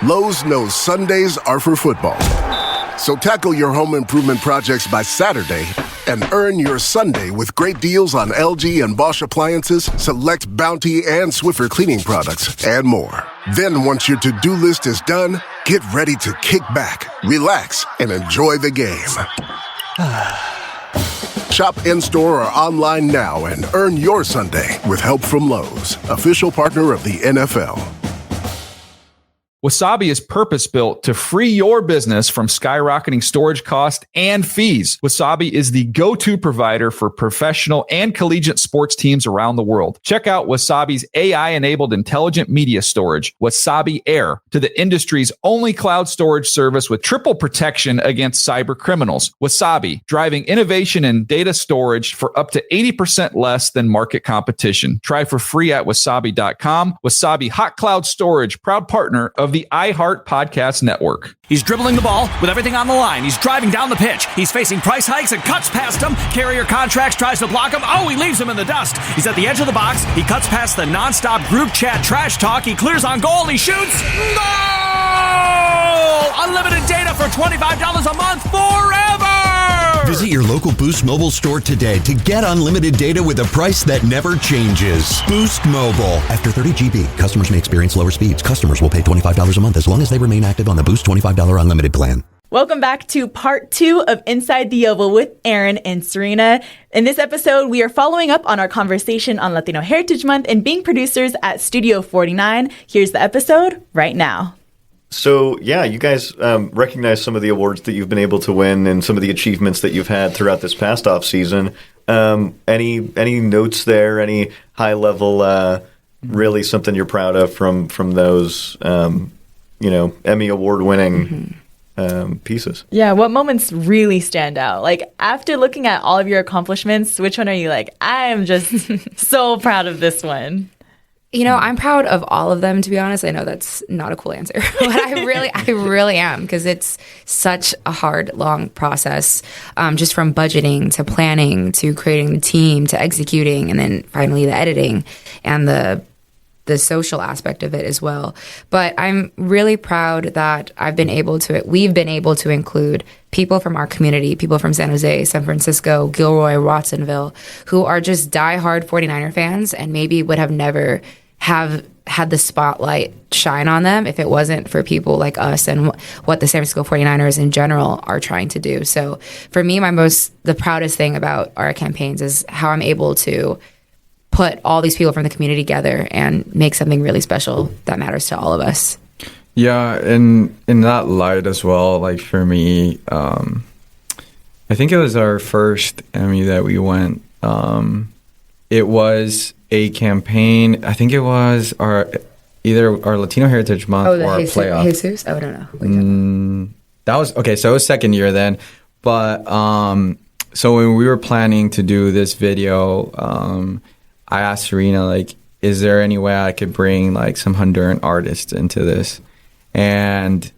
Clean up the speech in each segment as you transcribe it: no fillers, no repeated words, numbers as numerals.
Lowe's knows Sundays are for football. So tackle your home improvement projects by Saturday and earn your Sunday with great deals on LG and Bosch appliances, select Bounty and Swiffer cleaning products, and more. Then once your to-do list is done, get ready to kick back, relax, and enjoy the game. Shop in-store or online now and earn your Sunday with help from Lowe's, official partner of the NFL. Wasabi is purpose-built to free your business from skyrocketing storage costs and fees. Wasabi is the go-to provider for professional and collegiate sports teams around the world. Check out Wasabi's AI-enabled intelligent media storage, Wasabi Air, to the industry's only cloud storage service with triple protection against cyber criminals. Wasabi, driving innovation in data storage for up to 80% less than market competition. Try for free at wasabi.com. Wasabi Hot Cloud Storage, proud partner of the iHeart Podcast Network. He's dribbling the ball with everything on the line. He's driving down the pitch. He's facing price hikes and cuts past him. Carrier Contracts tries to block him. Oh, he leaves him in the dust. He's at the edge of the box. He cuts past the nonstop group chat trash talk. He clears on goal. He shoots. Goal! Unlimited data for $25 a month forever! Visit your local Boost Mobile store today to get unlimited data with a price that never changes. Boost Mobile. After 30 GB, customers may experience lower speeds. Customers will pay $25 a month as long as they remain active on the Boost $25 unlimited plan. Welcome back to part 2 of Inside the Oval with Aaron and Sarina. In this episode, we are following up on our conversation on Latino Heritage Month and being producers at Studio 49. Here's the episode right now. So, yeah, you guys recognize some of the awards that you've been able to win and some of the achievements that you've had throughout this past off season. Any notes there? Any high level, really something you're proud of from those, Emmy award winning pieces? Yeah, what moments really stand out? Like, after looking at all of your accomplishments, which one are you like, I am just so proud of this one? You know, I'm proud of all of them, to be honest. I know that's not a cool answer, but I really am, because it's such a hard, long process, just from budgeting to planning to creating the team to executing, and then finally the editing and the social aspect of it as well. But I'm really proud that we've been able to include people from our community, people from San Jose, San Francisco, Gilroy, Watsonville, who are just diehard 49er fans and maybe would have never have had the spotlight shine on them if it wasn't for people like us and what the San Francisco 49ers in general are trying to do. So for me, the proudest thing about our campaigns is how I'm able to put all these people from the community together and make something really special that matters to all of us. Yeah, and in that light as well, like for me, I think it was our first Emmy that we went. It was a campaign. I think it was either our Latino Heritage Month or our playoff. Jesus? Oh, I don't know. That was okay. So it was second year then, but so when we were planning to do this video, I asked Sarina, like, is there any way I could bring like some Honduran artists into this? And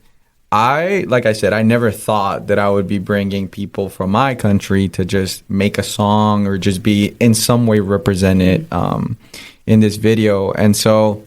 like I said, I never thought that I would be bringing people from my country to just make a song or just be in some way represented in this video. And so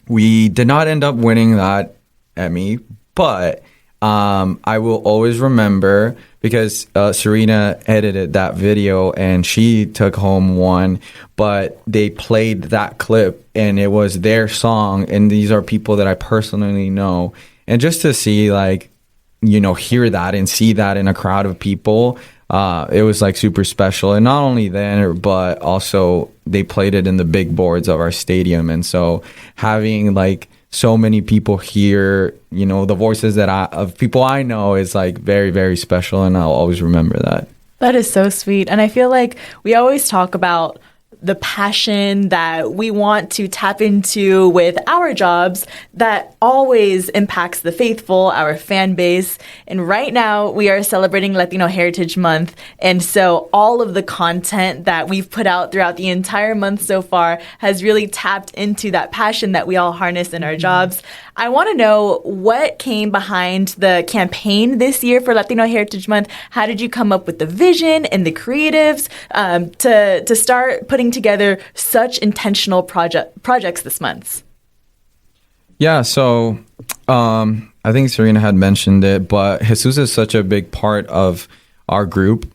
we did not end up winning that Emmy, but I will always remember, because Sarina edited that video and she took home one, but they played that clip and it was their song, and these are people that I personally know. And just to see, like, hear that and see that in a crowd of people, it was like super special. And not only then, but also they played it in the big boards of our stadium. And so having like so many people hear, the voices of people I know is like very, very special. And I'll always remember that. That is so sweet. And I feel like we always talk about the passion that we want to tap into with our jobs that always impacts the faithful, our fan base. And right now we are celebrating Latino Heritage Month. And so all of the content that we've put out throughout the entire month so far has really tapped into that passion that we all harness in our jobs. I want to know what came behind the campaign this year for Latino Heritage Month. How did you come up with the vision and the creatives to start putting together such intentional projects this month? Yeah, so I think Sarina had mentioned it, but Jesus is such a big part of our group.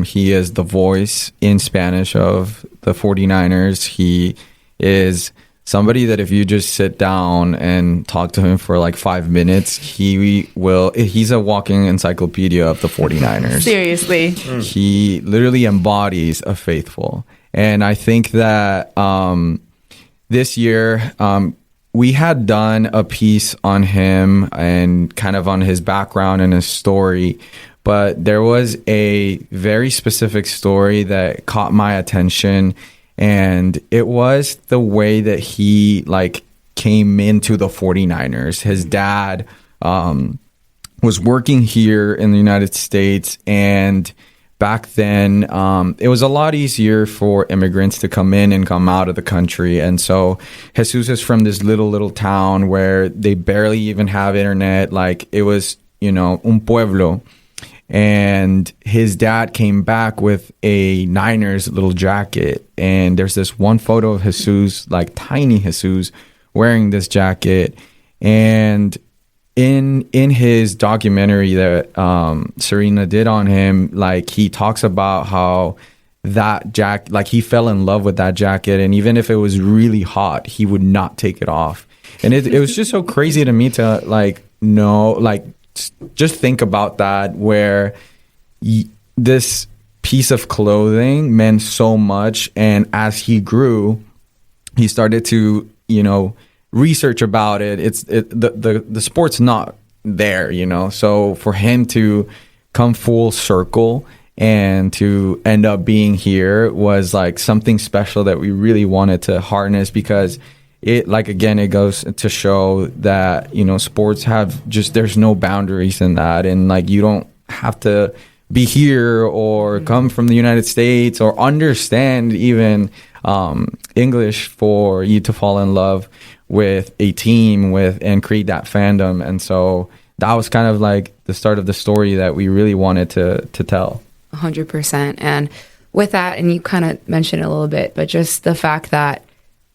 He is the voice in Spanish of the 49ers. He is somebody that if you just sit down and talk to him for like 5 minutes, he's a walking encyclopedia of the 49ers. Seriously. He literally embodies a faithful. And I think that this year, we had done a piece on him and kind of on his background and his story, but there was a very specific story that caught my attention, and it was the way that he like came into the 49ers. His dad was working here in the United States, and back then, it was a lot easier for immigrants to come in and come out of the country. And so Jesus is from this little town where they barely even have internet. Like it was, un pueblo. And his dad came back with a Niners little jacket. And there's this one photo of Jesus, like tiny Jesus, wearing this jacket. And in his documentary that Sarina did on him, like he talks about how that jacket, like he fell in love with that jacket, and even if it was really hot, he would not take it off. And it was just so crazy to me to just think about that, where this piece of clothing meant so much, and as he grew, he started to research about it. The sport's not there, so for him to come full circle and to end up being here was like something special that we really wanted to harness, because it goes to show that sports have there's no boundaries in that, and like you don't have to be here or come from the United States or understand even English for you to fall in love with a team and create that fandom. And so that was kind of like the start of the story that we really wanted to tell. 100%. And with that, and you kind of mentioned it a little bit, but just the fact that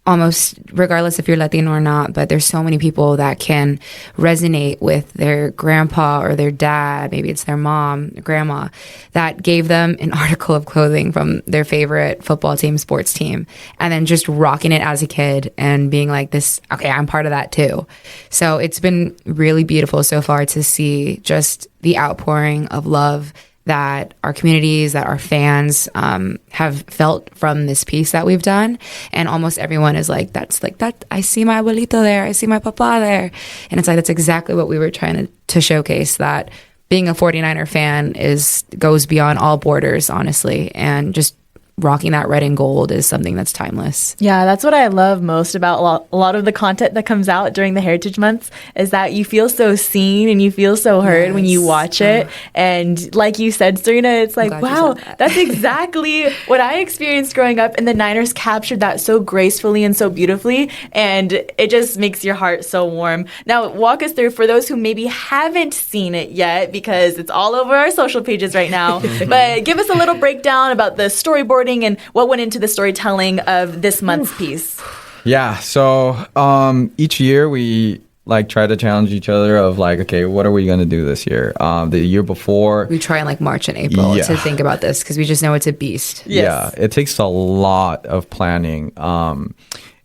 almost regardless if you're Latino or not, but there's so many people that can resonate with their grandpa or their dad, maybe it's their mom, grandma, that gave them an article of clothing from their favorite football team, sports team, and then just rocking it as a kid and being like this, okay, I'm part of that too. So it's been really beautiful so far to see just the outpouring of love that our communities, that our fans have felt from this piece that we've done. And almost everyone is like, that's like that. I see my abuelito there. I see my papa there. And it's like, that's exactly what we were trying to showcase, that being a 49er fan goes beyond all borders, honestly. And just rocking that red and gold is something that's timeless. Yeah, that's what I love most about a lot of the content that comes out during the Heritage Months, is that you feel so seen and you feel so heard when you watch it. And like you said, Sarina, it's like, wow, that's exactly what I experienced growing up. And the Niners captured that so gracefully and so beautifully. And it just makes your heart so warm. Now, walk us through, for those who maybe haven't seen it yet, because it's all over our social pages right now, but give us a little breakdown about the storyboard and what went into the storytelling of this month's piece. Yeah, so each year we try to challenge each other of okay, what are we going to do this year? The year before, we try in March and April to think about this, because we just know it's a beast. Yes. Yeah, it takes a lot of planning.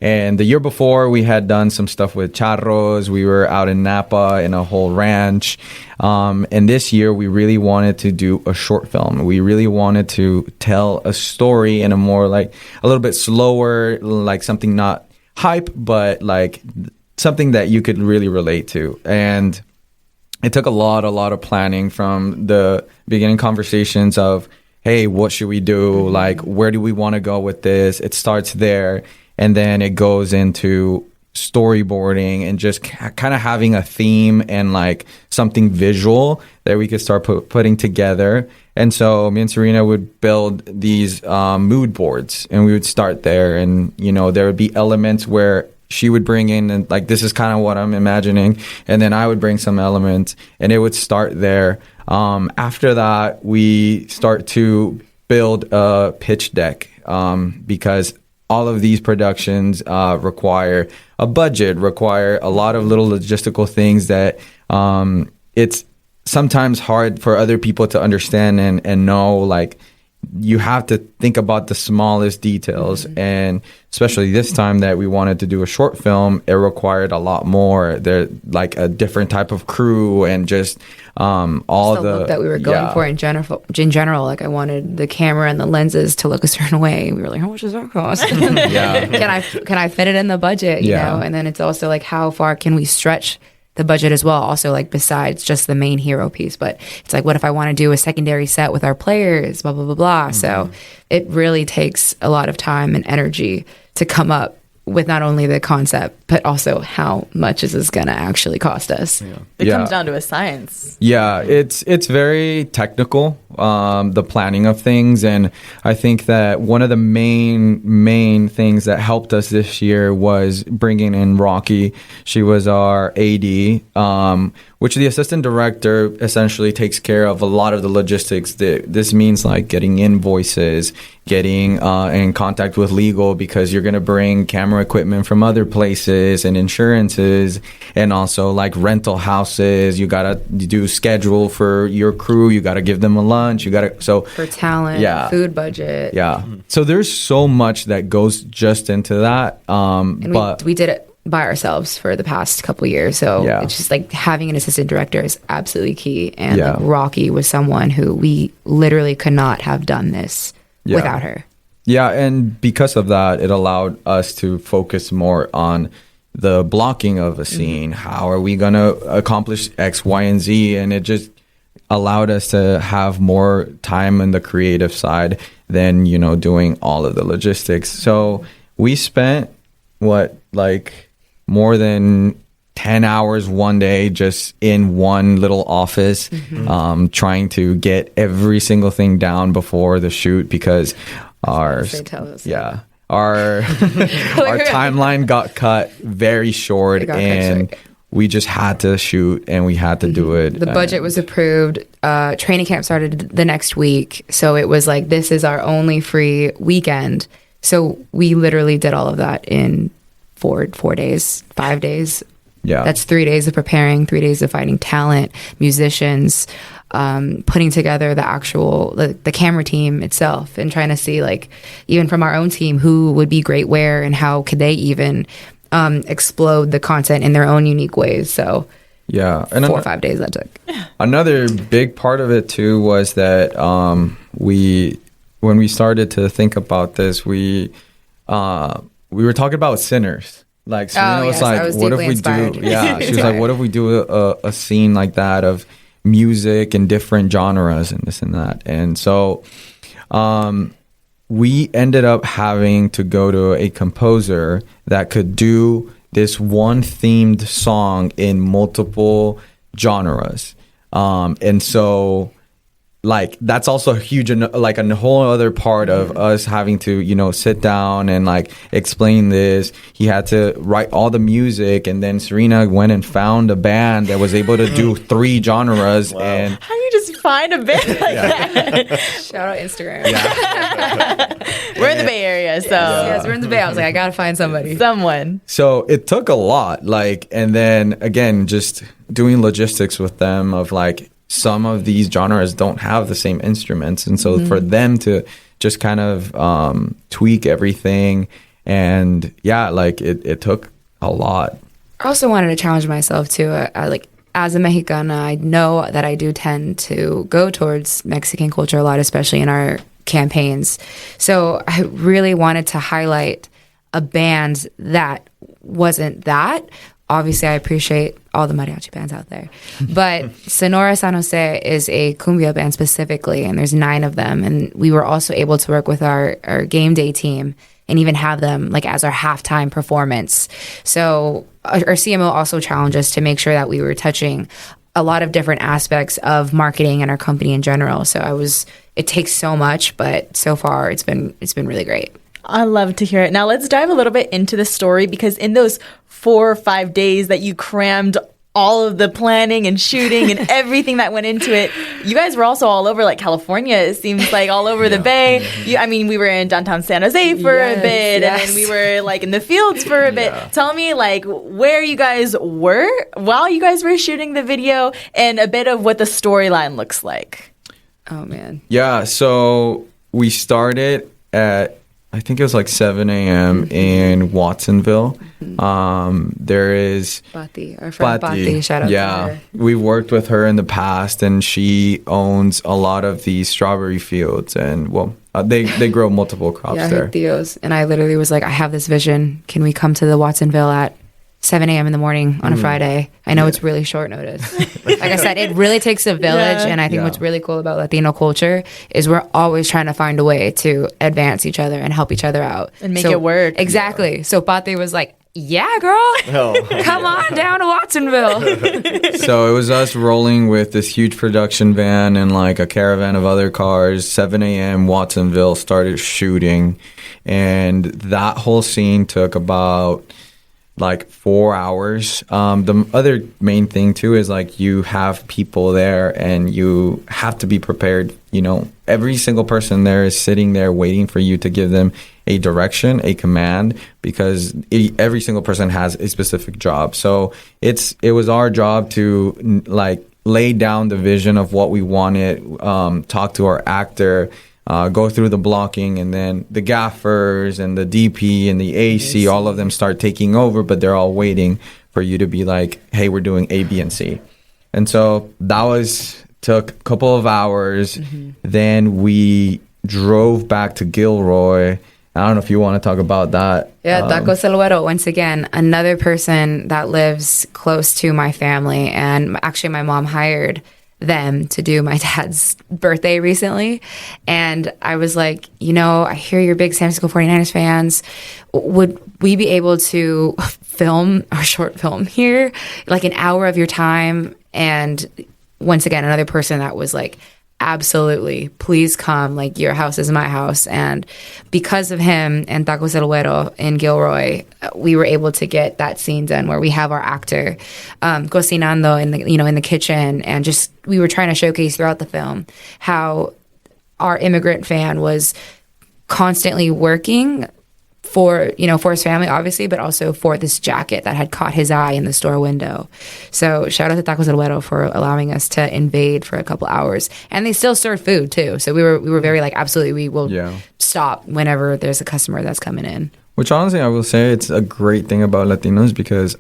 And the year before, we had done some stuff with charros. We were out in Napa in a whole ranch. And this year, we really wanted to do a short film. We really wanted to tell a story in a more a little bit slower, something not hype, but something that you could really relate to. And it took a lot of planning, from the beginning conversations of, hey, what should we do? Where do we want to go with this? It starts there. And then it goes into storyboarding and just kind of having a theme and something visual that we could start putting together. And so me and Sarina would build these mood boards, and we would start there. And, there would be elements where she would bring in, and this is kind of what I'm imagining. And then I would bring some elements, and it would start there. After that, we start to build a pitch deck, because all of these productions require a budget, require a lot of little logistical things that it's sometimes hard for other people to understand and know. Like, you have to think about the smallest details. And especially this time that we wanted to do a short film, it required a lot more. There, like, a different type of crew and just all the the look that we were going for in general. Like, I wanted the camera and the lenses to look a certain way. We were like, how much does that cost? Can I fit it in the budget? You know? And then it's also like, how far can we stretch the budget as well? Also, like, besides just the main hero piece, but it's like, what if I want to do a secondary set with our players? Blah blah blah blah. So it really takes a lot of time and energy to come up with not only the concept, but also how much is this going to actually cost us. It comes down to a science. Yeah, it's very technical, the planning of things. And I think that one of the main things that helped us this year was bringing in Rocky. She was our AD, which the assistant director essentially takes care of a lot of the logistics. This means like getting invoices, getting in contact with legal, because you're going to bring camera equipment from other places, and insurances, and also like rental houses. You got to do schedule for your crew. You got to give them a lunch. You got to, for talent, food budget. Yeah. So there's so much that goes just into that. And but we did it by ourselves for the past couple years. So it's just like having an assistant director is absolutely key. And like, Rocky was someone who we literally could not have done this without her. Yeah, and because of that, it allowed us to focus more on the blocking of a scene. How are we going to accomplish X, Y, and Z? And it just allowed us to have more time in the creative side than, doing all of the logistics. So we spent, more than 10 hours one day just in one little office, trying to get every single thing down before the shoot, because our timeline got cut very short, and we just had to shoot and we had to do it. The budget was approved. Training camp started the next week. So it was like, this is our only free weekend. So we literally did all of that in 4 days, 5 days. Yeah. That's 3 days of preparing, 3 days of finding talent, musicians, putting together the actual, the camera team itself, and trying to see, like, even from our own team, who would be great where and how could they even explode the content in their own unique ways. So yeah, and 4 or 5 days that took. Another big part of it too was that when we started to think about this, we were talking about Sinners. Like, Sarina was like, what if we inspired. do? Yeah, she was like, what if we do a scene like that of music and different genres and this and that? And so we ended up having to go to a composer that could do this one themed song in multiple genres. And so, like, that's also a huge, like, a whole other part of us having to, sit down and, like, explain this. He had to write all the music, and then Sarina went and found a band that was able to do 3 genres. Wow. And how do you just find a band like that? Shout out Instagram. We're in the Bay Area, so. Yes, we're in the Bay. I was like, I gotta find somebody. Someone. So it took a lot, like, and then, again, just doing logistics with them of, like, some of these genres don't have the same instruments. And so for them to just kind of tweak everything, and like, it took a lot. I also wanted to challenge myself too. Like, as a Mexicana, I know that I do tend to go towards Mexican culture a lot, especially in our campaigns. So I really wanted to highlight a band that wasn't that. Obviously, I appreciate all the mariachi bands out there. But Sonora San Jose is a cumbia band specifically, and there's 9 of them. And we were also able to work with our game day team and even have them, like, as our halftime performance. So our CMO also challenged us to make sure that we were touching a lot of different aspects of marketing and our company in general. So it takes so much, but so far it's been really great. I love to hear it. Now let's dive a little bit into the story, because in those 4 or 5 days that you crammed all of the planning and shooting and everything that went into it. You guys were also all over like California. It seems like all over the Bay. We were in downtown San Jose for a bit, and then we were like in the fields for a bit. Tell me like where you guys were while you guys were shooting the video and a bit of what the storyline looks like. Oh man. Yeah, so we started at, I think it was like 7 a.m. in Watsonville. There is Bati, our friend Bati. Shout out to her. We've worked with her in the past, and she owns a lot of these strawberry fields, and they grow multiple crops there. Tios. And I literally was like, I have this vision. Can we come to the Watsonville at 7 a.m. in the morning on a Friday? I know it's really short notice. Like I said, it really takes a village. And I think what's really cool about Latino culture is we're always trying to find a way to advance each other and help each other out. And make it work. Exactly. Yeah. So Pate was like, yeah, girl, come on down to Watsonville. So it was us rolling with this huge production van and like a caravan of other cars. 7 a.m. Watsonville, started shooting. And that whole scene took about like 4 hours. The other main thing too is like you have people there and you have to be prepared. You know, every single person there is sitting there waiting for you to give them a direction, a command, because every single person has a specific job. So it was our job to like lay down the vision of what we wanted, talk to our actor, go through the blocking, and then the gaffers and the DP and the AC, all of them start taking over, but they're all waiting for you to be like, hey, we're doing A, B, and C. And so that took a couple of hours. Then we drove back to Gilroy. I don't know if you want to talk about that. Yeah, Taco Siluero, once again, another person that lives close to my family. And actually, my mom hired them to do my dad's birthday recently. And I was like, I hear you're big San Francisco 49ers fans. Would we be able to film our short film here? Like an hour of your time? And once again, another person that was like, absolutely, please come. Like, your house is my house. And because of him and Taco Siluero in Gilroy, we were able to get that scene done where we have our actor cocinando in the kitchen, and just we were trying to showcase throughout the film how our immigrant fan was constantly working for his family, obviously, but also for this jacket that had caught his eye in the store window. So shout out to Taco Siluero for allowing us to invade for a couple hours. And they still served food too. So we were very like, absolutely, we will stop whenever there's a customer that's coming in. Which honestly, I will say it's a great thing about Latinos, because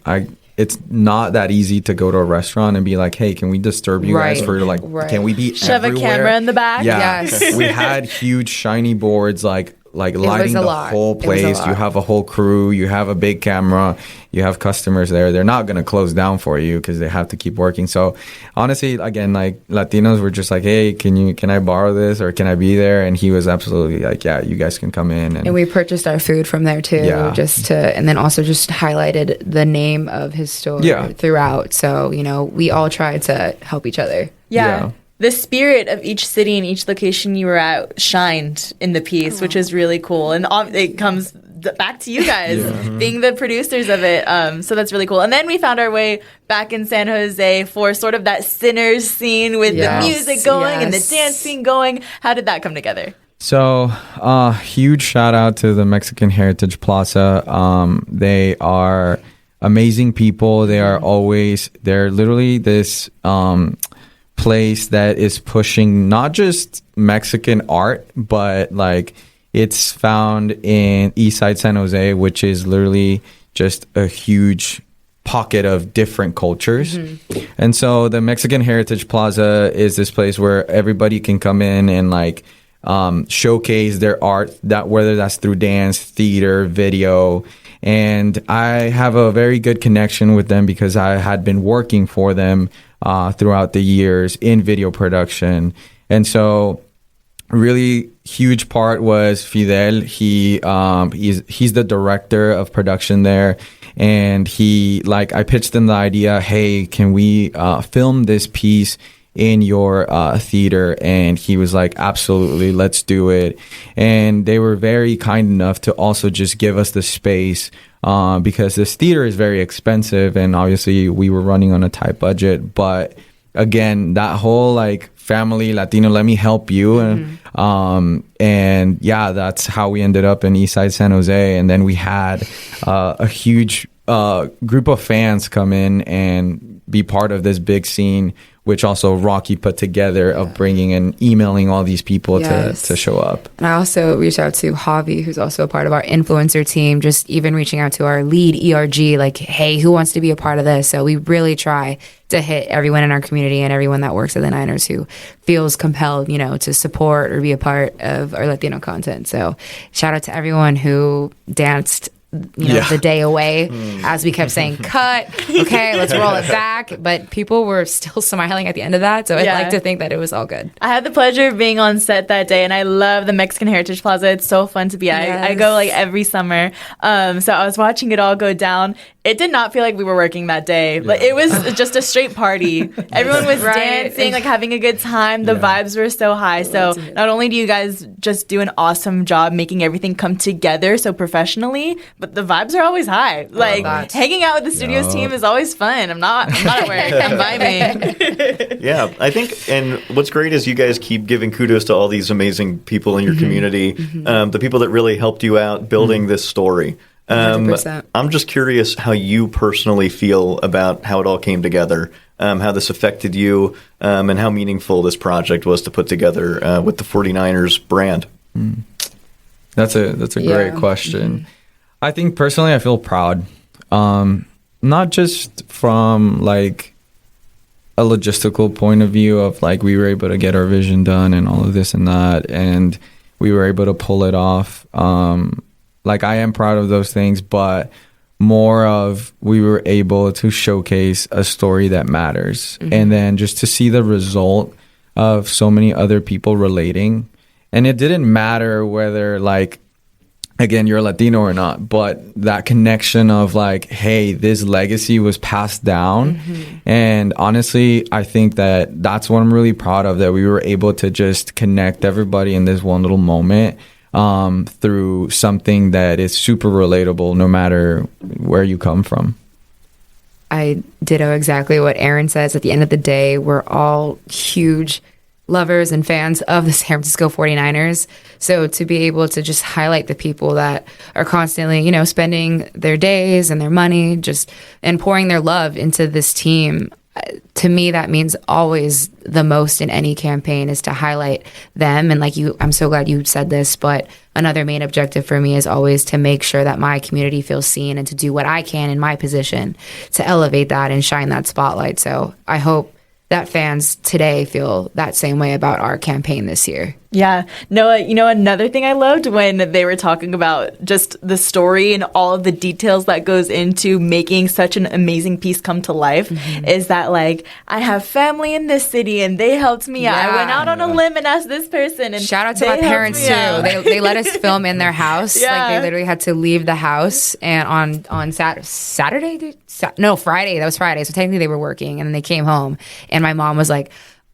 it's not that easy to go to a restaurant and be like, hey, can we disturb you guys for like, can we be shove everywhere? A camera in the back? Yeah. Yes. We had huge shiny boards like lighting the whole place. You have a whole crew, you have a big camera, you have customers there. They're not going to close down for you because they have to keep working. So honestly, again, like Latinos were just like, hey, can I borrow this, or can I be there? And he was absolutely like, yeah, you guys can come in. And we purchased our food from there too, and then also just highlighted the name of his store throughout. So, we all tried to help each other. Yeah. The spirit of each city and each location you were at shined in the piece, which is really cool. And it comes back to you guys being the producers of it. So that's really cool. And then we found our way back in San Jose for sort of that Sinners scene with the music going and the dance scene going. How did that come together? So, huge shout out to the Mexican Heritage Plaza. They are amazing people. They're literally this place that is pushing not just Mexican art, but like it's found in Eastside San Jose, which is literally just a huge pocket of different cultures. And so the Mexican Heritage Plaza is this place where everybody can come in and like showcase their art, that whether that's through dance, theater, video. And I have a very good connection with them because I had been working for them throughout the years in video production. And so really huge part was Fidel. He's the director of production there. And I pitched him the idea, hey, can we film this piece in your theater. And he was like, absolutely, let's do it. And they were very kind enough to also just give us the space because this theater is very expensive, and obviously we were running on a tight budget. But again, that whole like family Latino, let me help you. And yeah, that's how we ended up in Eastside San Jose. And then we had a huge group of fans come in and be part of this big scene, which also Rocky put together of bringing and emailing all these people to show up. And I also reached out to Javi, who's also a part of our influencer team, just even reaching out to our lead ERG, like, hey, who wants to be a part of this? So we really try to hit everyone in our community and everyone that works at the Niners who feels compelled, you know, to support or be a part of our Latino content. So shout out to everyone who danced the day away as we kept saying, cut, okay, let's roll it back. But people were still smiling at the end of that. So I'd like to think that it was all good. I had the pleasure of being on set that day, and I love the Mexican Heritage Plaza. It's so fun to be at. I go like every summer. So I was watching it all go down. It did not feel like we were working that day. Like it was just a straight party. Everyone was dancing, like having a good time. The vibes were so high. So not only do you guys just do an awesome job making everything come together so professionally, but the vibes are always high. Like hanging out with the studios team is always fun. I'm not at work. I'm vibing. Yeah, I think, and what's great is you guys keep giving kudos to all these amazing people in your community, the people that really helped you out building this story. 100%. I'm just curious how you personally feel about how it all came together, how this affected you, and how meaningful this project was to put together with the 49ers brand. That's a great question. I think personally I feel proud, not just from like a logistical point of view of like we were able to get our vision done and all of this and that, and we were able to pull it off. Like I am proud of those things, but more of we were able to showcase a story that matters. And then just to see the result of so many other people relating. And it didn't matter whether like, again, you're Latino or not, but that connection of like, hey, this legacy was passed down. And honestly, I think that that's what I'm really proud of, that we were able to just connect everybody in this one little moment through something that is super relatable no matter where you come from. I ditto exactly what Aaron says. At the end of the day, we're all huge lovers and fans of the San Francisco 49ers. So to be able to just highlight the people that are constantly, you know, spending their days and their money just and pouring their love into this team, to me, that means always the most in any campaign is to highlight them. And like you, I'm so glad you said this, but another main objective for me is always to make sure that my community feels seen and to do what I can in my position to elevate that and shine that spotlight. So I hope that fans today feel that same way about our campaign this year. Yeah. Noah, you know, another thing I loved when they were talking about just the story and all of the details that goes into making such an amazing piece come to life is that, like, I have family in this city and they helped me out. I went out on a limb and asked this person. And shout out to my parents, too. They let us film in their house. Like, they literally had to leave the house. And on Saturday? No, Friday. That was Friday. So technically they were working. And then they came home. And my mom was like,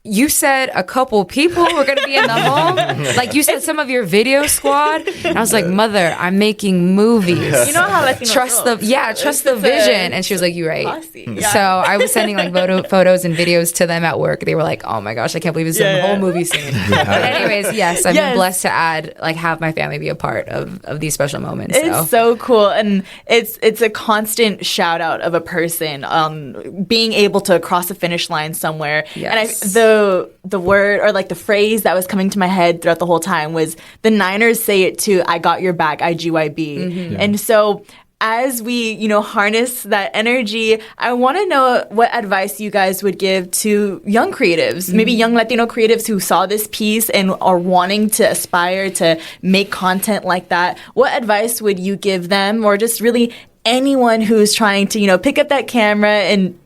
you said a couple people were going to be in the home. Like, you said some of your video squad. And I was like, Mother, I'm making movies. You know how Latinos trust the vision. And she was like, you're right. Yeah. So I was sending like photos and videos to them at work. They were like, oh my gosh, I can't believe this is a whole movie scene. But anyways, yes, I've been blessed to have my family be a part of these special moments. It's so cool. And it's a constant shout out of a person being able to cross a finish line somewhere. Yes. And the word or like the phrase that was coming to my head throughout the whole time was the Niners say it too, I got your back, IGYB. And so as we, you know, harness that energy, I want to know what advice you guys would give to young creatives, maybe young Latino creatives who saw this piece and are wanting to aspire to make content like that. What advice would you give them, or just really anyone who's trying to, you know, pick up that camera and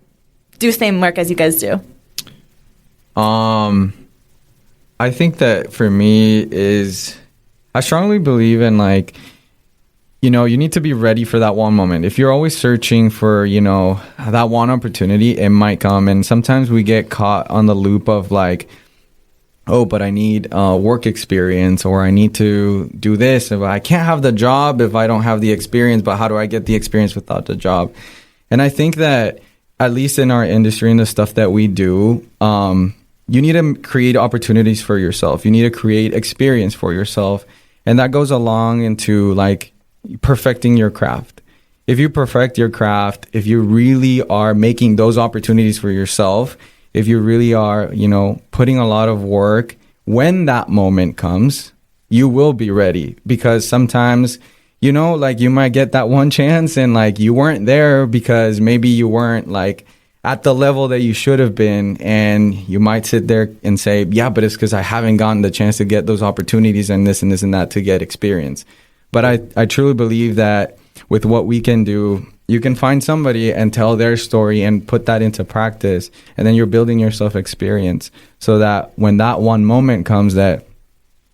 do the same work as you guys do? I think that for me is, I strongly believe in like, you need to be ready for that one moment. If you're always searching for, that one opportunity, it might come. And sometimes we get caught on the loop of like, oh, but I need work experience, or I need to do this. If I can't have the job if I don't have the experience, but how do I get the experience without the job? And I think that at least in our industry and the stuff that we do, you need to create opportunities for yourself. You need to create experience for yourself. And that goes along into like perfecting your craft. If you perfect your craft, if you really are making those opportunities for yourself, if you really are, putting a lot of work, when that moment comes, you will be ready. Because sometimes, like you might get that one chance and like you weren't there because maybe you weren't like at the level that you should have been. And you might sit there and say, yeah, but it's because I haven't gotten the chance to get those opportunities and this and this and that to get experience. But I truly believe that with what we can do, you can find somebody and tell their story and put that into practice. And then you're building yourself experience so that when that one moment comes that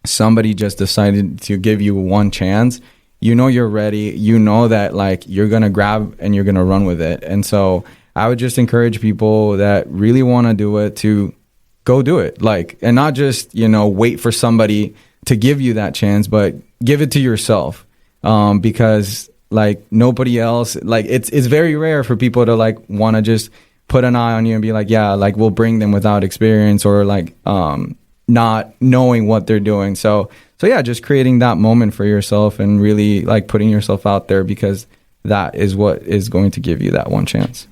somebody just decided to give you one chance, you're ready. That like you're going to grab and you're going to run with it. And so I would just encourage people that really want to do it to go do it. Like, and not just, wait for somebody to give you that chance, but give it to yourself. Because like nobody else, like it's very rare for people to like want to just put an eye on you and be like, yeah, like we'll bring them without experience or like not knowing what they're doing. So yeah, just creating that moment for yourself and really like putting yourself out there, because that is what is going to give you that one chance.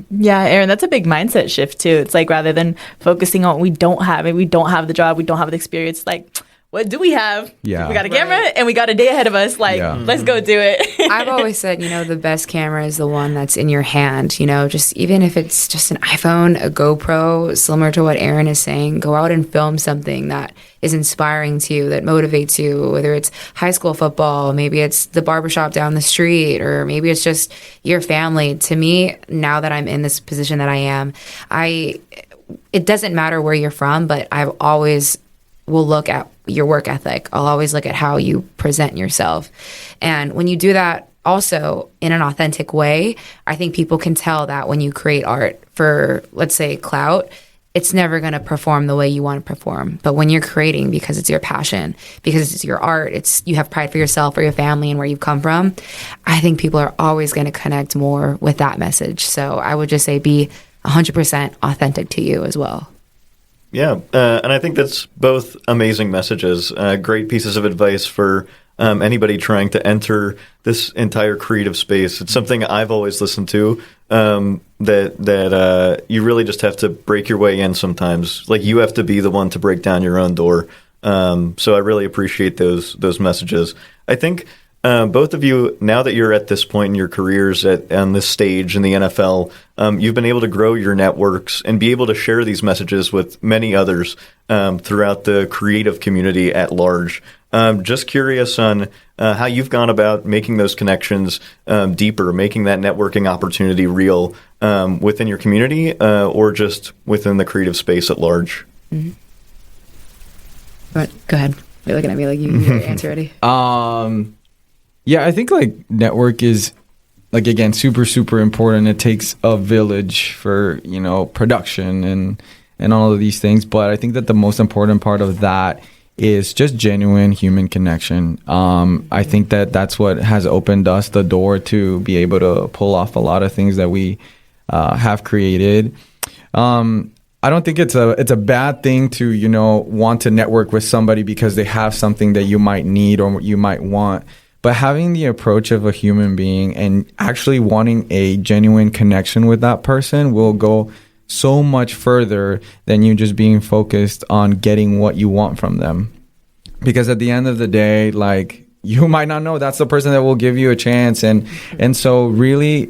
Yeah, Aaron, that's a big mindset shift too. It's like rather than focusing on what we don't have, maybe we don't have the job, we don't have the experience, like what do we have? Yeah. We got a camera and we got a day ahead of us. Like, let's go do it. I've always said, the best camera is the one that's in your hand, just even if it's just an iPhone, a GoPro, similar to what Aaron is saying, go out and film something that is inspiring to you, that motivates you, whether it's high school football, maybe it's the barbershop down the street, or maybe it's just your family. To me, now that I'm in this position that I am, it doesn't matter where you're from, but I've always will look at your work ethic. I'll always look at how you present yourself. And when you do that also in an authentic way, I think people can tell that when you create art for, let's say, clout, it's never going to perform the way you want to perform. But when you're creating because it's your passion, because it's your art, you have pride for yourself or your family and where you've come from, I think people are always going to connect more with that message. So I would just say be 100% authentic to you as well. Yeah, and I think that's both amazing messages, great pieces of advice for anybody trying to enter this entire creative space. It's something I've always listened to, that you really just have to break your way in sometimes. Like you have to be the one to break down your own door. So I really appreciate those messages. I think both of you, now that you're at this point in your careers on this stage in the NFL, you've been able to grow your networks and be able to share these messages with many others throughout the creative community at large. Just curious on how you've gone about making those connections deeper, making that networking opportunity real within your community or just within the creative space at large. Mm-hmm. But go ahead. You're looking at me like you have your answer ready. Yeah, I think like network is like, again, super, super important. It takes a village for, production and all of these things. But I think that the most important part of that is just genuine human connection. I think that that's what has opened us the door to be able to pull off a lot of things that we have created. I don't think it's a bad thing to, want to network with somebody because they have something that you might need or you might want. But having the approach of a human being and actually wanting a genuine connection with that person will go so much further than you just being focused on getting what you want from them. Because at the end of the day, like, you might not know that's the person that will give you a chance. And so really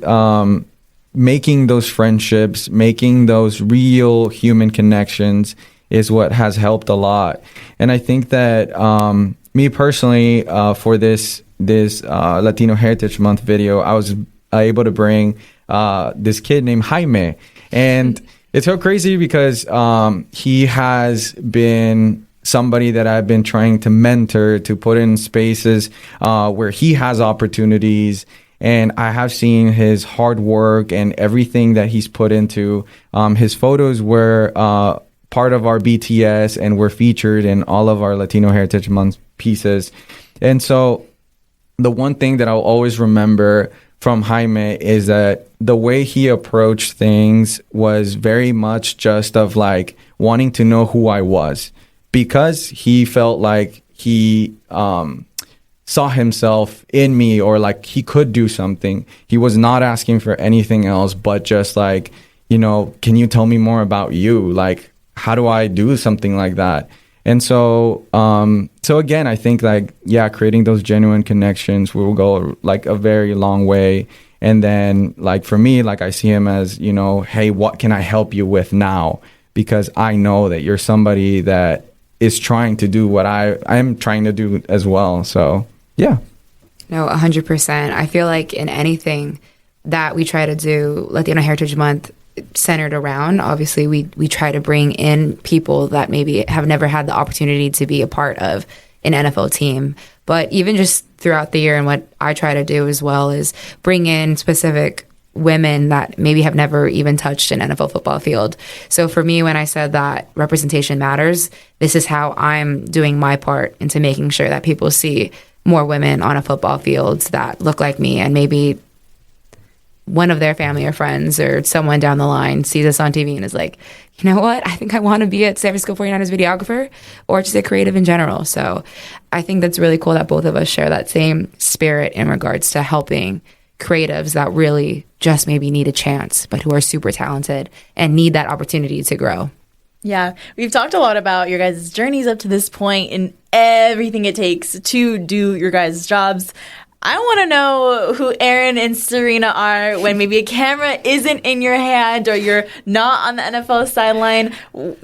making those friendships, making those real human connections is what has helped a lot. And I think that me personally, for this Latino Heritage Month video, I was able to bring this kid named Jaime. And it's so crazy because he has been somebody that I've been trying to mentor, to put in spaces where he has opportunities. And I have seen his hard work and everything that he's put into. His photos were part of our BTS and were featured in all of our Latino Heritage Month pieces. And so the one thing that I'll always remember from Jaime is that the way he approached things was very much just of like wanting to know who I was, because he felt like he saw himself in me, or like he could do something. He was not asking for anything else but just like, you know, can you tell me more about you? Like, how do I do something like that? And so, so again, I think like, yeah, creating those genuine connections will go like a very long way. And then like for me, like I see him as, you know, hey, what can I help you with now? Because I know that you're somebody that is trying to do what I am trying to do as well. So, yeah. No, 100%. I feel like in anything that we try to do, Latino Heritage Month centered around, obviously we try to bring in people that maybe have never had the opportunity to be a part of an NFL team. But even just throughout the year, and what I try to do as well is bring in specific women that maybe have never even touched an NFL football field. So for me, when I said that representation matters, this is how I'm doing my part into making sure that people see more women on a football field that look like me, and maybe one of their family or friends or someone down the line sees us on TV and is like, you know what, I think I want to be a San Francisco 49ers videographer, or just a creative in general. So I think that's really cool that both of us share that same spirit in regards to helping creatives that really just maybe need a chance, but who are super talented and need that opportunity to grow. Yeah, we've talked a lot about your guys' journeys up to this point and everything it takes to do your guys' jobs. I want to know who Aaron and Sarina are when maybe a camera isn't in your hand or you're not on the NFL sideline.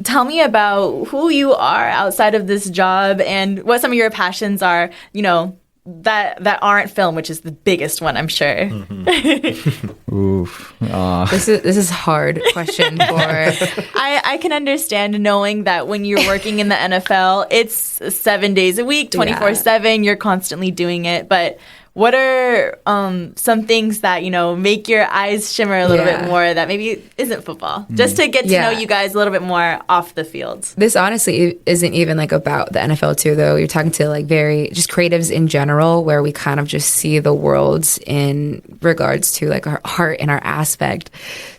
Tell me about who you are outside of this job and what some of your passions are, you know, that aren't film, which is the biggest one, I'm sure. Mm-hmm. Oof. This is a hard question for... I can understand knowing that when you're working in the NFL, it's 7 days a week, 24/7, you're constantly doing it. But what are some things that, you know, make your eyes shimmer a little bit more that maybe isn't football? Just to get to know you guys a little bit more off the field. This honestly isn't even like about the NFL too, though. You're talking to like very just creatives in general, where we kind of just see the worlds in regards to like our art and our aspect.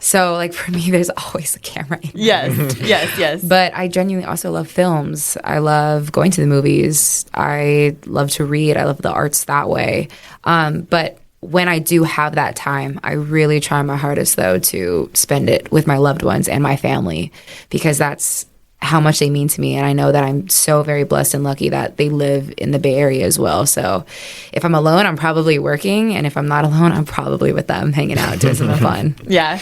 So like for me, there's always a camera in Yes. But I genuinely also love films. I love going to the movies. I love to read. I love the arts that way. But when I do have that time, I really try my hardest, though, to spend it with my loved ones and my family, because that's how much they mean to me. And I know that I'm so very blessed and lucky that they live in the Bay Area as well. So if I'm alone, I'm probably working. And if I'm not alone, I'm probably with them hanging out, doing something fun. Yeah.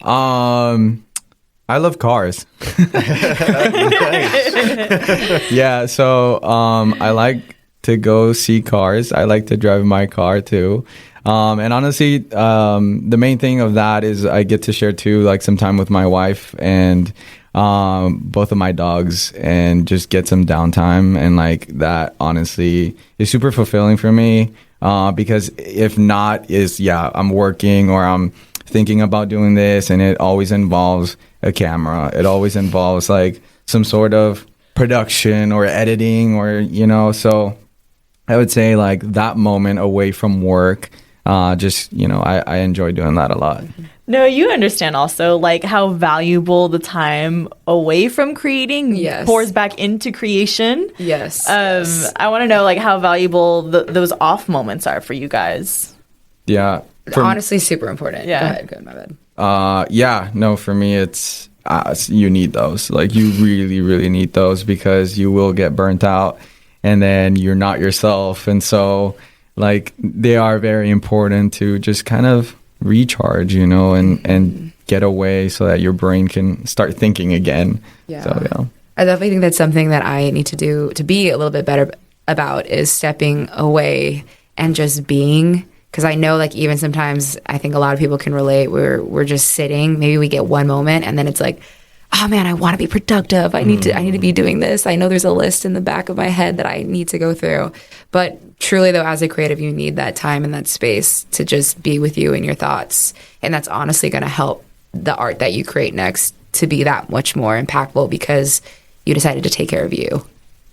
I love cars. Yeah, so I like to go see cars. I like to drive my car too. And honestly, the main thing of that is I get to share too, like some time with my wife and both of my dogs, and just get some downtime. And like that honestly is super fulfilling for me, because if not I'm working or I'm thinking about doing this, and it always involves a camera. It always involves like some sort of production or editing, or, you know, so I would say like that moment away from work, just, you know, I enjoy doing that a lot. No, you understand also like how valuable the time away from creating pours back into creation. Yes. I want to know like how valuable those off moments are for you guys. Yeah. Honestly, super important. Yeah. Go ahead, my bad. For me, it's you need those. Like you really, really need those, because you will get burnt out and then you're not yourself. And so like they are very important to just kind of recharge, you know, and get away so that your brain can start thinking again. Yeah. So, yeah. I definitely think that's something that I need to do to be a little bit better about, is stepping away and just being. Because I know, like, even sometimes I think a lot of people can relate where we're just sitting. Maybe we get one moment and then it's like, oh man, I want to be productive. I need to be doing this. I know there's a list in the back of my head that I need to go through. But truly though, as a creative, you need that time and that space to just be with you and your thoughts. And that's honestly going to help the art that you create next to be that much more impactful because you decided to take care of you.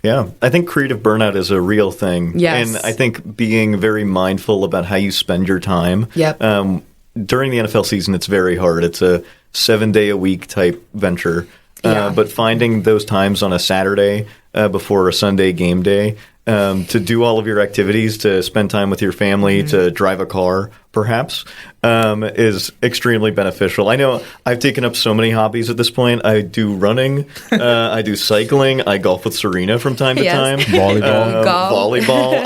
Yeah, I think creative burnout is a real thing. Yes. And I think being very mindful about how you spend your time. Yep. During the NFL season, it's very hard. It's a 7-day-a-week type venture. But finding those times on a Saturday before a Sunday game day to do all of your activities, to spend time with your family, to drive a car, perhaps, is extremely beneficial. I know I've taken up so many hobbies at this point. I do running, I do cycling, I golf with Sarina from time to time. Volleyball.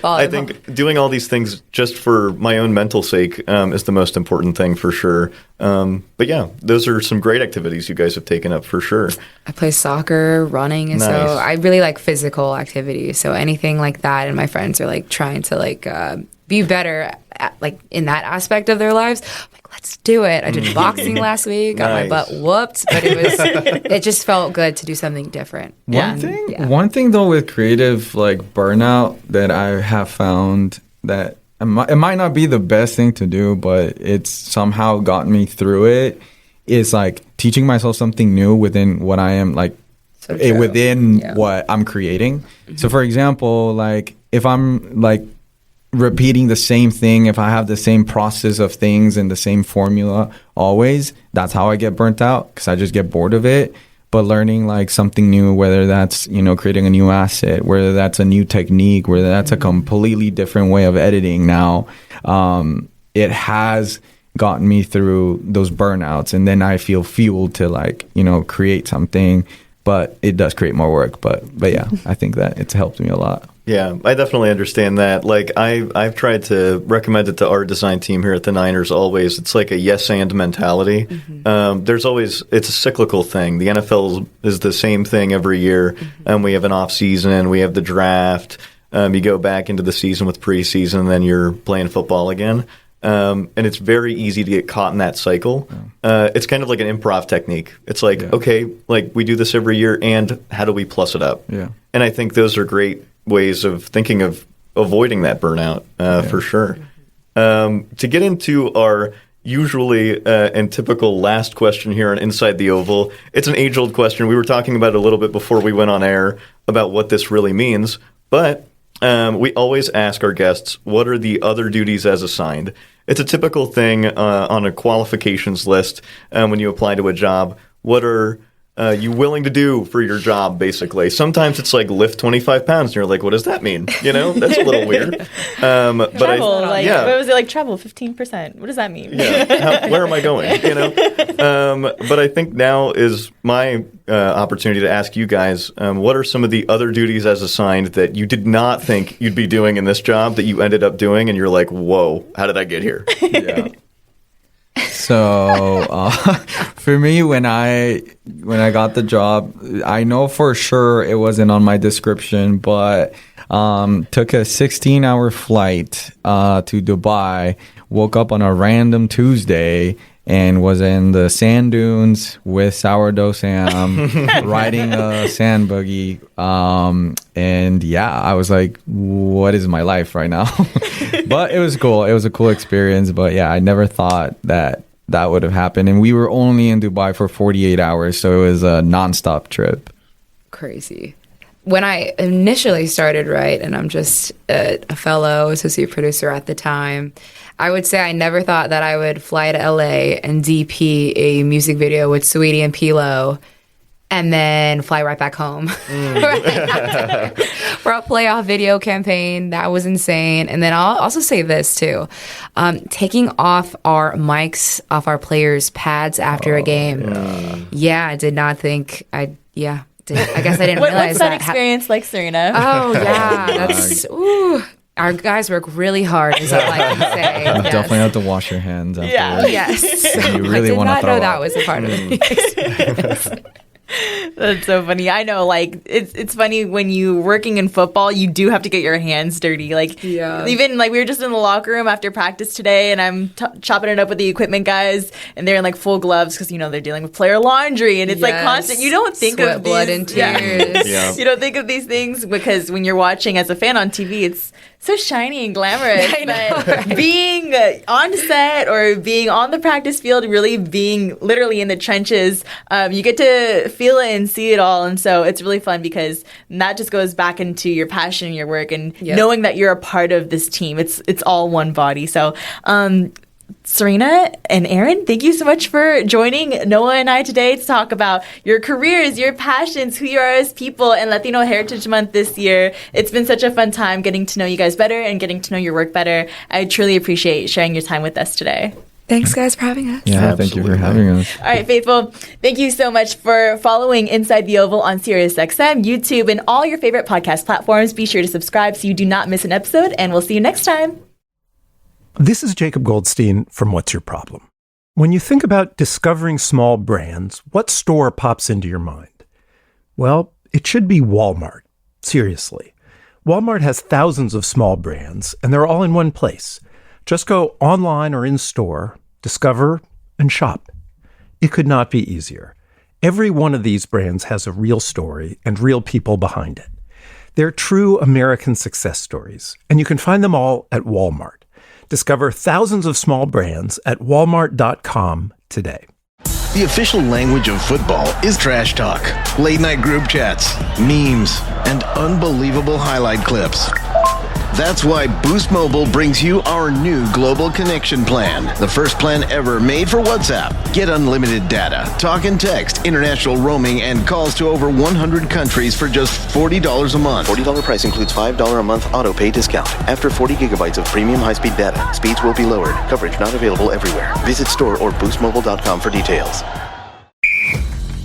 I think doing all these things just for my own mental sake is the most important thing for sure. But yeah, those are some great activities you guys have taken up for sure. I play soccer, running, and so I really like physical activities. So anything like that, and my friends are like trying to be better at, like in that aspect of their lives. I'm like, let's do it. I did boxing last week, got my butt whooped, but it just felt good to do something different. One thing though with creative like burnout that I have found that it might not be the best thing to do, but it's somehow gotten me through it, is like teaching myself something new within what I am like within what I'm creating. Mm-hmm. So for example, like if I'm like repeating the same thing, if I have the same process of things and the same formula always, that's how I get burnt out because I just get bored of it. But learning like something new, whether that's, creating a new asset, whether that's a new technique, whether that's a completely different way of editing now, it has gotten me through those burnouts. And then I feel fueled to like, create something, but it does create more work. But yeah, I think that it's helped me a lot. Yeah, I definitely understand that. Like I've tried to recommend it to our design team here at the Niners always. It's like a yes and mentality. Mm-hmm. It's a cyclical thing. The NFL is the same thing every year. We have an off season, we have the draft. You go back into the season with preseason, and then you're playing football again. And it's very easy to get caught in that cycle. It's kind of like an improv technique. It's like, okay, like we do this every year, and how do we plus it up? Yeah. And I think those are great ways of thinking of avoiding that burnout for sure. To get into our usually and typical last question here on Inside the Oval, it's an age-old question. We were talking about it a little bit before we went on air about what this really means, but we always ask our guests, what are the other duties as assigned? It's a typical thing on a qualifications list when you apply to a job. What are you willing to do for your job, basically? Sometimes it's like lift 25 pounds, and you're like, what does that mean? That's a little weird. But travel, what was it, like travel 15%? What does that mean? Yeah, where am I going? But I think now is my opportunity to ask you guys, what are some of the other duties as assigned that you did not think you'd be doing in this job that you ended up doing, and you're like, whoa, how did I get here? Yeah. So for me, when I got the job, I know for sure it wasn't on my description, but took a 16-hour flight to Dubai, woke up on a random Tuesday, and was in the sand dunes with sourdough Sam, riding a sand buggy. And yeah, I was like, what is my life right now? But it was cool. It was a cool experience. But yeah, I never thought that would have happened. And we were only in Dubai for 48 hours. So it was a nonstop trip. Crazy. When I initially started, right, and I'm just a fellow associate producer at the time, I would say I never thought that I would fly to LA and DP a music video with Sweetie and Pilo and then fly right back home for a playoff video campaign. That was insane. And then I'll also say this too. Taking off our mics off our players' pads after a game. Yeah, I did not think I guess I didn't realize what's that experience like, Sarina? Oh, yeah. That's, our guys work really hard, is all I can say. You definitely have to wash your hands afterwards. Yeah. Yes. You really want to throw I did not know up. that was a part of the experience. That's so funny. I know, like, it's funny when you working in football, you do have to get your hands dirty. Like, even like we were just in the locker room after practice today, and I'm chopping it up with the equipment guys, and they're in like full gloves because they're dealing with player laundry, and it's like constant. You don't think Sweat, of blood, and tears. You don't think of these things because when you're watching as a fan on TV, it's so shiny and glamorous. But being on set or being on the practice field, really being literally in the trenches, you get to feel it and see it all. And so it's really fun because that just goes back into your passion in your work and knowing that you're a part of this team. It's all one body. So, Sarina and Aaron, thank you so much for joining Noah and I today to talk about your careers, your passions, who you are as people, and Latino Heritage Month this year. It's been such a fun time getting to know you guys better and getting to know your work better. I truly appreciate sharing your time with us today. Thanks, guys, for having us. Yeah, thank you for having us. All right, Faithful, thank you so much for following Inside the Oval on SiriusXM, YouTube, and all your favorite podcast platforms. Be sure to subscribe so you do not miss an episode, and we'll see you next time. This is Jacob Goldstein from What's Your Problem? When you think about discovering small brands, what store pops into your mind? Well, it should be Walmart. Seriously. Walmart has thousands of small brands, and they're all in one place. Just go online or in store, discover, and shop. It could not be easier. Every one of these brands has a real story and real people behind it. They're true American success stories, and you can find them all at Walmart. Discover thousands of small brands at walmart.com today. The official language of football is trash talk, late-night group chats, memes, and unbelievable highlight clips. That's why Boost Mobile brings you our new global connection plan, the first plan ever made for WhatsApp. Get unlimited data, talk and text, international roaming, and calls to over 100 countries for just $40 a month. $40 price includes $5 a month auto pay discount. After 40 gigabytes of premium high-speed data, speeds will be lowered. Coverage not available everywhere. Visit store or boostmobile.com for details.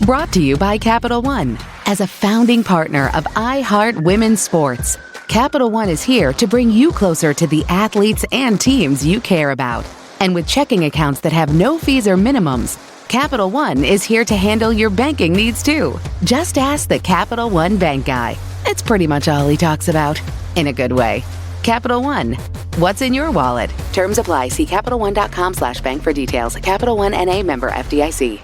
Brought to you by Capital One. As a founding partner of iHeart Women's Sports, Capital One is here to bring you closer to the athletes and teams you care about. And with checking accounts that have no fees or minimums, Capital One is here to handle your banking needs too. Just ask the Capital One bank guy. It's pretty much all he talks about, in a good way. Capital One. What's in your wallet? Terms apply. See CapitalOne.com/bank for details. Capital One NA, member FDIC.